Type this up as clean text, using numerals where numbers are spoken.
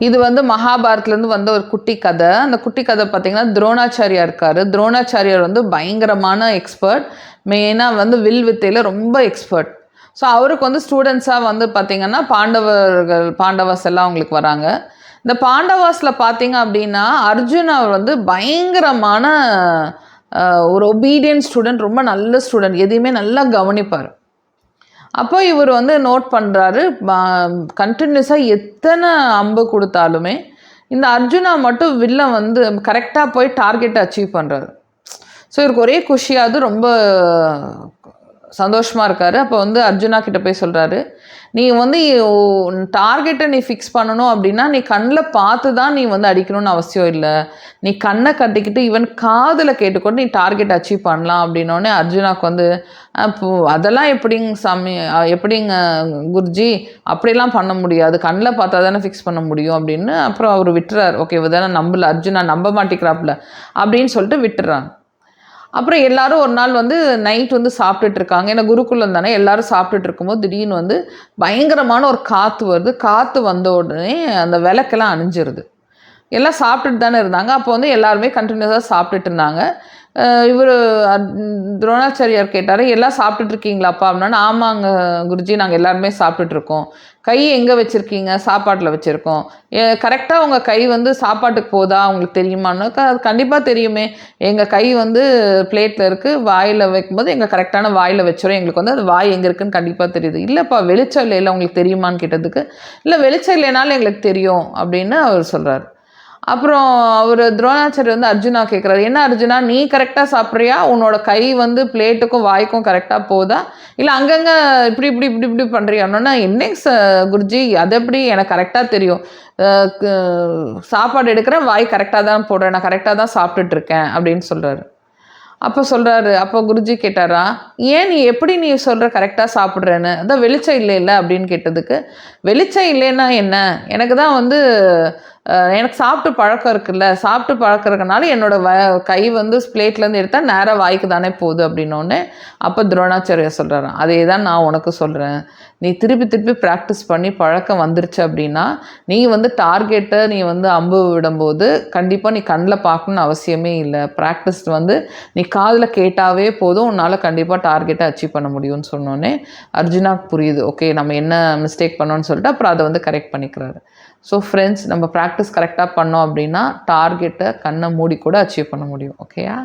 இது வந்து மகாபாரத்லேருந்து வந்த ஒரு குட்டி கதை. அந்த குட்டி கதை பார்த்திங்கன்னா, துரோணாச்சாரியார் இருக்கார். துரோணாச்சாரியார் வந்து பயங்கரமான எக்ஸ்பர்ட். மெயினாக வந்து வில் வித்தையில் ரொம்ப எக்ஸ்பர்ட். ஸோ அவருக்கு வந்து ஸ்டூடெண்ட்ஸாக வந்து பார்த்திங்கன்னா பாண்டவாஸ் எல்லாம் அவங்களுக்கு வராங்க. இந்த பாண்டவாஸில் பார்த்திங்க அப்படின்னா, அர்ஜுன் அவர் வந்து பயங்கரமான ஒரு ஒபீடியன்ட் ஸ்டூடெண்ட், ரொம்ப நல்ல ஸ்டூடெண்ட், எதையுமே நல்லா கவனிப்பார். அப்போ இவர் வந்து நோட் பண்ணுறாரு, கண்டினியூஸாக எத்தனை அம்பு கொடுத்தாலுமே இந்த அர்ஜுனா மட்டும் வில்லன் வந்து கரெக்டாக போய் டார்கெட்டை அச்சீவ் பண்ணுறாரு. ஸோ இவருக்கு ஒரே குஷியாவது, ரொம்ப சந்தோஷமாக இருக்கார். அப்போ வந்து அர்ஜுனா கிட்ட போய் சொல்கிறாரு, நீ வந்து டார்கெட்டை நீ ஃபிக்ஸ் பண்ணணும் அப்படின்னா நீ கண்ணில் பார்த்து தான் நீ வந்து அடிக்கணும்னு அவசியம் இல்லை. நீ கண்ணை கட்டிக்கிட்டு ஈவன் காதில் கேட்டுக்கொண்டு நீ டார்கெட் அச்சீவ் பண்ணலாம் அப்படின்னோடனே அர்ஜுனாவுக்கு வந்து அதெல்லாம் எப்படிங்க குருஜி, அப்படிலாம் பண்ண முடியாது, கண்ணில் பார்த்தா தானே ஃபிக்ஸ் பண்ண முடியும் அப்படின்னு அப்புறம் அவர் விட்டுறார். ஓகே, தானே நம்பல, அர்ஜுனா நம்ப மாட்டேங்கிறாப்புல அப்படின்னு சொல்லிட்டு விட்டுறாங்க. அப்புறம் எல்லோரும் ஒரு நாள் வந்து நைட் வந்து சாப்பிட்டுட்டு இருக்காங்க. ஏன்னா குருகுலம் தானே, எல்லோரும் சாப்பிட்டுட்டு இருக்கும்போது திடீர்னு வந்து பயங்கரமான ஒரு காற்று வருது. காற்று வந்த உடனே அந்த விளக்கெல்லாம் அணிஞ்சிருது. எல்லாம் சாப்பிட்டுட்டு தானே இருந்தாங்க. அப்போ வந்து எல்லாருமே கண்டினியூஸாக சாப்பிட்டுட்டு இருந்தாங்க. இவர் துரோணாச்சாரியார் கேட்டார், எல்லாம் சாப்பிட்டுட்டு இருக்கீங்களாப்பா அப்படின்னா, ஆமாங்க குருஜி, நாங்கள் எல்லாருமே சாப்பிட்டுட்ருக்கோம். கை எங்கே வச்சுருக்கீங்க? சாப்பாட்டில் வச்சுருக்கோம். கரெக்டாக உங்கள் கை வந்து சாப்பாட்டுக்கு போதா உங்களுக்கு தெரியுமான்னு? கண்டிப்பாக தெரியுமே, எங்கள் கை வந்து பிளேட்டில் இருக்குது, வாயில் வைக்கும்போது எங்கள் கரெக்டான வாயில் வச்சிடும், எங்களுக்கு வந்து அது வாய் எங்கே இருக்குதுன்னு கண்டிப்பாக தெரியுது. இல்லைப்பா வெளிச்சம் இல்லைல்ல உங்களுக்கு தெரியுமான்னு கேட்டதுக்கு, இல்லை வெளிச்சம் இல்லைனாலும் எங்களுக்கு தெரியும் அப்படின்னு அவர் சொல்கிறார். அப்புறம் அவர் துரோணாச்சாரியர் வந்து அர்ஜுனா கேட்குறாரு, என்ன அர்ஜுனா, நீ கரெக்டாக சாப்பிட்றியா? உன்னோட கை வந்து பிளேட்டுக்கும் வாய்க்கும் கரெக்டாக போதா, இல்லை அங்கங்கே இப்படி இப்படி இப்படி இப்படி பண்ணுறியான்னா, என்னங்க குருஜி, அது எப்படி எனக்கு கரெக்டாக தெரியும், சாப்பாடு எடுக்கிறேன், வாய் கரெக்டாக தான் போடுறேன், நான் கரெக்டாக தான் சாப்பிட்டுட்ருக்கேன் அப்படின்னு சொல்கிறாரு. அப்போ குருஜி கேட்டாரா, ஏன் நீ எப்படி நீ சொல்கிற கரெக்டாக சாப்பிட்றேன்னு? அதான் வெளிச்சம் இல்லை அப்படின்னு கேட்டதுக்கு, வெளிச்சம் இல்லைன்னா என்ன, எனக்கு தான் வந்து எனக்கு சாப்பிட்டு பழக்கம் இருக்குல்ல, சாப்பிட்டு பழக்கம் இருக்கனால என்னோடய கை வந்து பிளேட்லேருந்து எடுத்தால் நேராக வாய்க்கு தானே போகுது அப்படின்னோடனே அப்போ துரோணாச்சாரியர் சொல்கிறாராம், அதே தான் நான் உனக்கு சொல்கிறேன், நீ திருப்பி திருப்பி ப்ராக்டிஸ் பண்ணி பழக்கம் வந்துருச்சு அப்படின்னா நீ வந்து டார்கெட்டை நீ வந்து அம்பு விடும்போது கண்டிப்பாக நீ கண்ணில் பார்க்கணுன்னு அவசியமே இல்லை. ப்ராக்டிஸ் வந்து நீ காதில் கேட்டாவே போதும், உன்னால் கண்டிப்பாக டார்கெட்டை அச்சீவ் பண்ண முடியும்னு சொன்னோன்னே அர்ஜுனாவுக்கு புரியுது, ஓகே நம்ம என்ன மிஸ்டேக் பண்ணோன்னு சொல்லிட்டு அப்புறம் அதை வந்து கரெக்ட் பண்ணிக்கிறாரு. ஸோ ஃப்ரெண்ட்ஸ், நம்ம ப்ராக்டிஸ் கரெக்டாக பண்ணோம் அப்படின்னா டார்கெட்டை கண்ணை மூடி கூட அச்சீவ் பண்ண முடியும். ஓகேயா?